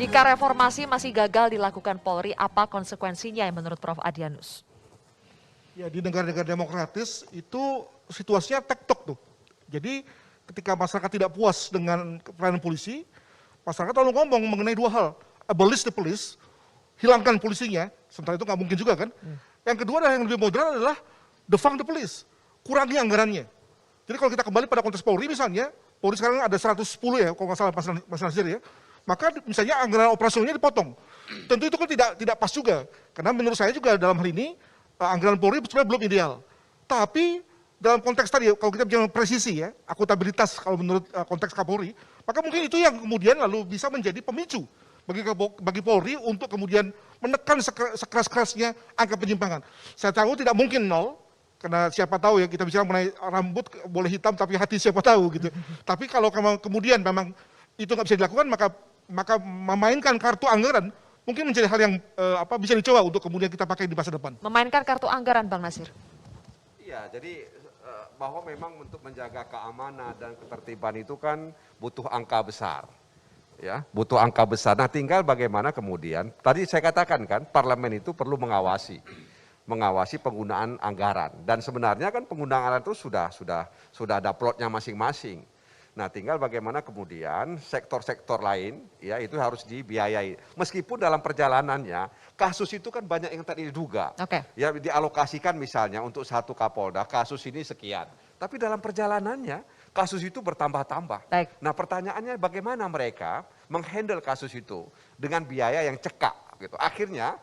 Jika reformasi masih gagal dilakukan Polri, apa konsekuensinya yang menurut Prof. Adrianus? Ya, di negara-negara demokratis itu situasinya tektok tuh. Jadi ketika masyarakat tidak puas dengan pelayanan polisi, masyarakat lalu ngomong mengenai dua hal. Abolish the police, hilangkan polisinya, sementara itu nggak mungkin juga kan. Yang kedua yang lebih moderat adalah defund the police, kurangi anggarannya. Jadi kalau kita kembali pada konteks Polri misalnya, Polri sekarang ada 110 ya, kalau nggak salah Mas Nasir ya, maka misalnya anggaran operasionalnya dipotong. Tentu itu kan tidak pas juga, karena menurut saya juga dalam hal ini, anggaran Polri sebenarnya belum ideal. Tapi dalam konteks tadi, kalau kita bicara presisi ya, akuntabilitas kalau menurut konteks Kapolri, maka mungkin itu yang kemudian lalu bisa menjadi pemicu bagi Polri untuk kemudian menekan sekeras-kerasnya angka penyimpangan. Saya tahu tidak mungkin nol, karena siapa tahu ya kita bicara mengenai rambut boleh hitam tapi hati siapa tahu gitu. Tapi kalau kemudian memang itu nggak bisa dilakukan, maka memainkan kartu anggaran mungkin menjadi hal yang bisa dicoba untuk kemudian kita pakai di masa depan. Memainkan kartu anggaran, Bang Nasir. Iya, jadi bahwa memang untuk menjaga keamanan dan ketertiban itu kan butuh angka besar. Ya, butuh angka besar. Nah, tinggal bagaimana kemudian, tadi saya katakan kan, parlemen itu perlu mengawasi penggunaan anggaran. Dan sebenarnya kan penggunaan anggaran itu sudah ada plotnya masing-masing. Nah, tinggal bagaimana kemudian sektor-sektor lain ya itu harus dibiayai. Meskipun dalam perjalanannya kasus itu kan banyak yang tadi diduga. Ya dialokasikan misalnya untuk satu Kapolda kasus ini sekian. Tapi dalam perjalanannya kasus itu bertambah-tambah. Nah, pertanyaannya bagaimana mereka menghandle kasus itu dengan biaya yang cekak gitu. Akhirnya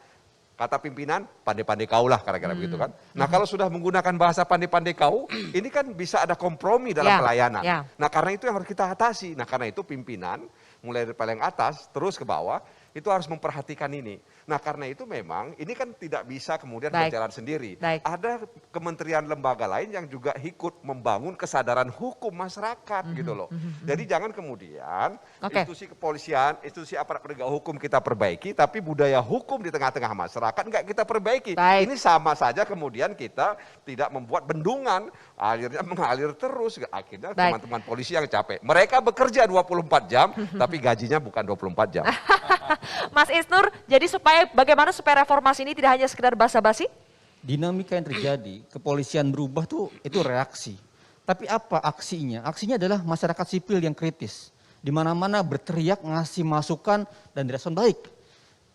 kata pimpinan, pandai-pandai kau lah, kira-kira begitu kan. Nah, kalau sudah menggunakan bahasa pandai-pandai kau, ini kan bisa ada kompromi dalam pelayanan. Nah, karena itu yang harus kita atasi. Nah, karena itu pimpinan, mulai dari paling atas, terus ke bawah, itu harus memperhatikan ini. Nah, karena itu memang, ini kan tidak bisa kemudian berjalan sendiri. Ada kementerian lembaga lain yang juga ikut membangun kesadaran hukum masyarakat gitu loh. Jadi jangan kemudian institusi kepolisian, institusi aparat penegak hukum kita perbaiki, tapi budaya hukum di tengah-tengah masyarakat enggak kita perbaiki. Ini sama saja kemudian kita tidak membuat bendungan, alirnya mengalir terus. Akhirnya teman-teman polisi yang capek. Mereka bekerja 24 jam, tapi gajinya bukan 24 jam. Mas Isnur, jadi bagaimana supaya reformasi ini tidak hanya sekedar basa-basi? Dinamika yang terjadi, kepolisian berubah tuh itu reaksi. Tapi apa aksinya? Aksinya adalah masyarakat sipil yang kritis. Di mana-mana berteriak, ngasih masukan dan direspon baik.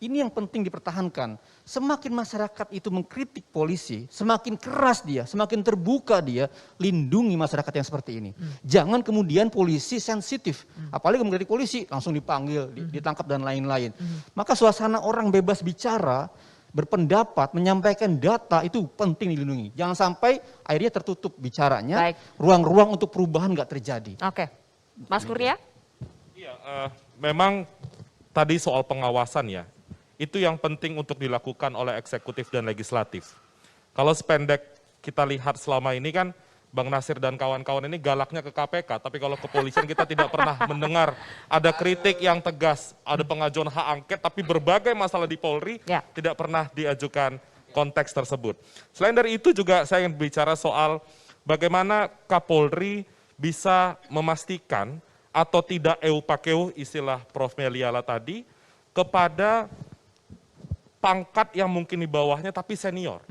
Ini yang penting dipertahankan. Semakin masyarakat itu mengkritik polisi, semakin keras dia, semakin terbuka dia, lindungi masyarakat yang seperti ini. Jangan kemudian polisi sensitif, apalagi mengkritik polisi langsung dipanggil, ditangkap dan lain-lain. Maka suasana orang bebas bicara, berpendapat, menyampaikan data itu penting dilindungi. Jangan sampai akhirnya tertutup bicaranya, ruang-ruang untuk perubahan nggak terjadi. Mas Kurnia? Iya, memang tadi soal pengawasan ya. Itu yang penting untuk dilakukan oleh eksekutif dan legislatif. Kalau sependek kita lihat selama ini kan Bang Nasir dan kawan-kawan ini galaknya ke KPK, tapi kalau kepolisian kita tidak pernah mendengar ada kritik yang tegas, ada pengajuan hak angket, tapi berbagai masalah di Polri tidak pernah diajukan konteks tersebut. Selain dari itu juga saya ingin bicara soal bagaimana Kapolri bisa memastikan atau tidak pakeu istilah Prof. Meliala tadi kepada pangkat yang mungkin di bawahnya tapi senior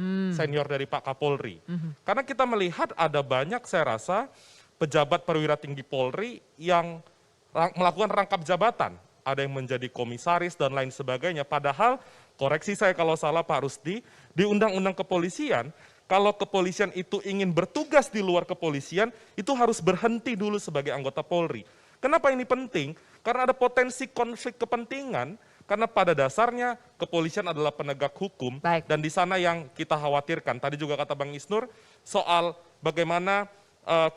dari Pak Kapolri. Karena kita melihat ada banyak saya rasa pejabat perwira tinggi Polri yang melakukan rangkap jabatan. Ada yang menjadi komisaris dan lain sebagainya. Padahal, koreksi saya kalau salah Pak Rusdi, di Undang-Undang Kepolisian, kalau kepolisian itu ingin bertugas di luar kepolisian, itu harus berhenti dulu sebagai anggota Polri. Kenapa ini penting? Karena ada potensi konflik kepentingan. Karena pada dasarnya kepolisian adalah penegak hukum dan di sana yang kita khawatirkan. Tadi juga kata Bang Isnur soal bagaimana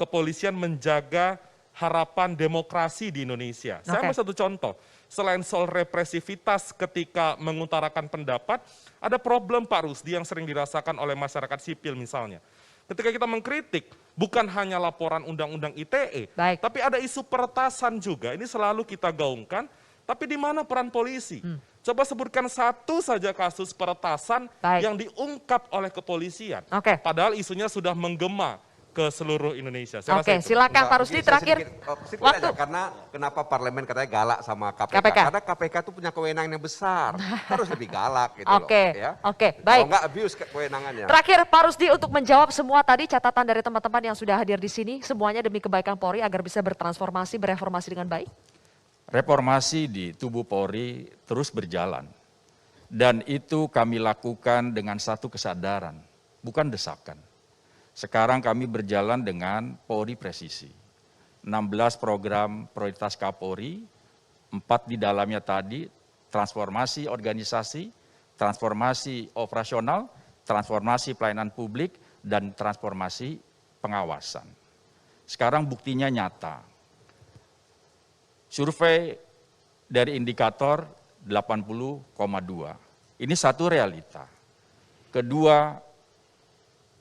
kepolisian menjaga harapan demokrasi di Indonesia. Saya ambil satu contoh. Selain soal represivitas ketika mengutarakan pendapat, ada problem Pak Rusdi yang sering dirasakan oleh masyarakat sipil misalnya. Ketika kita mengkritik, bukan hanya laporan undang-undang ITE, tapi ada isu peretasan juga. Ini selalu kita gaungkan. Tapi di mana peran polisi? Coba sebutkan satu saja kasus peretasan yang diungkap oleh kepolisian. Padahal isunya sudah menggema ke seluruh Indonesia. Saya Oke, rasa itu. silakan Pak Enggak, Rusdi begini, saya terakhir. sedikit Waktu. aja, karena kenapa parlemen katanya galak sama KPK? KPK. Karena KPK itu punya kewenangan yang besar, harus lebih galak gitu Oke, loh. Ya. oke, Kalau baik. nggak abuse kewenangannya. Terakhir Pak Rusdi untuk menjawab semua tadi catatan dari teman-teman yang sudah hadir di sini, semuanya demi kebaikan Polri agar bisa bertransformasi, bereformasi dengan baik. Reformasi di tubuh Polri terus berjalan. Dan itu kami lakukan dengan satu kesadaran, bukan desakan. Sekarang kami berjalan dengan Polri presisi. 16 program prioritas Kapolri, 4 di dalamnya tadi, transformasi organisasi, transformasi operasional, transformasi pelayanan publik, dan transformasi pengawasan. Sekarang buktinya nyata. Survei dari indikator 80,2. Ini satu realita. Kedua,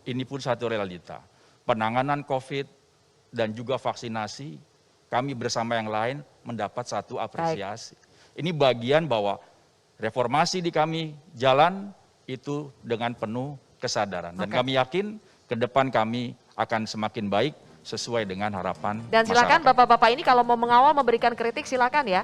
ini pun satu realita. Penanganan COVID dan juga vaksinasi, kami bersama yang lain mendapat satu apresiasi. Ini bagian bahwa reformasi di kami jalan itu dengan penuh kesadaran. Dan kami yakin ke depan kami akan semakin baik sesuai dengan harapan Dan silakan masyarakat. Bapak-Bapak ini kalau mau mengawal, memberikan kritik silakan ya.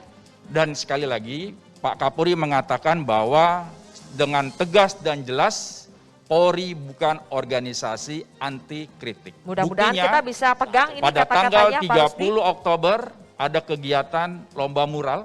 Dan sekali lagi, Pak Kapolri mengatakan bahwa dengan tegas dan jelas, Polri bukan organisasi anti kritik. Mudah-mudahan Buktinya, kita bisa pegang ini pada tanggal kata-katanya Pak Rusdi. 30 Oktober ada kegiatan lomba mural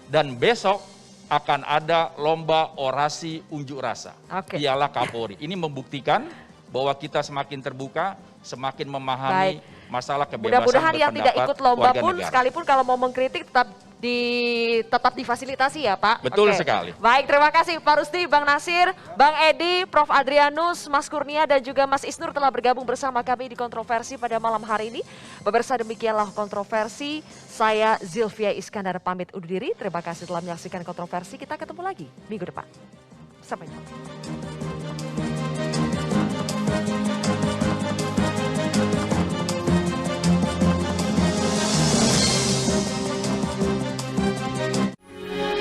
dan besok akan ada lomba orasi unjuk rasa. Oke. Ialah Kapolri. Ini membuktikan bahwa kita semakin terbuka, semakin memahami masalah kebebasan Mudah-mudahan yang tidak berpendapat ikut lomba warga pun negara. sekalipun kalau mau mengkritik tetap difasilitasi ya Pak. Betul Oke. sekali. Baik, terima kasih Pak Rusdi, Bang Nasir, Bang Edi, Prof Adrianus, Mas Kurnia dan juga Mas Isnur telah bergabung bersama kami di Kontroversi pada malam hari ini. Pemirsa, demikianlah Kontroversi. Saya Zilvia Iskandar pamit undur diri. Terima kasih telah menyaksikan Kontroversi. Kita ketemu lagi minggu depan. Sampai jumpa.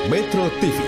Metro TV,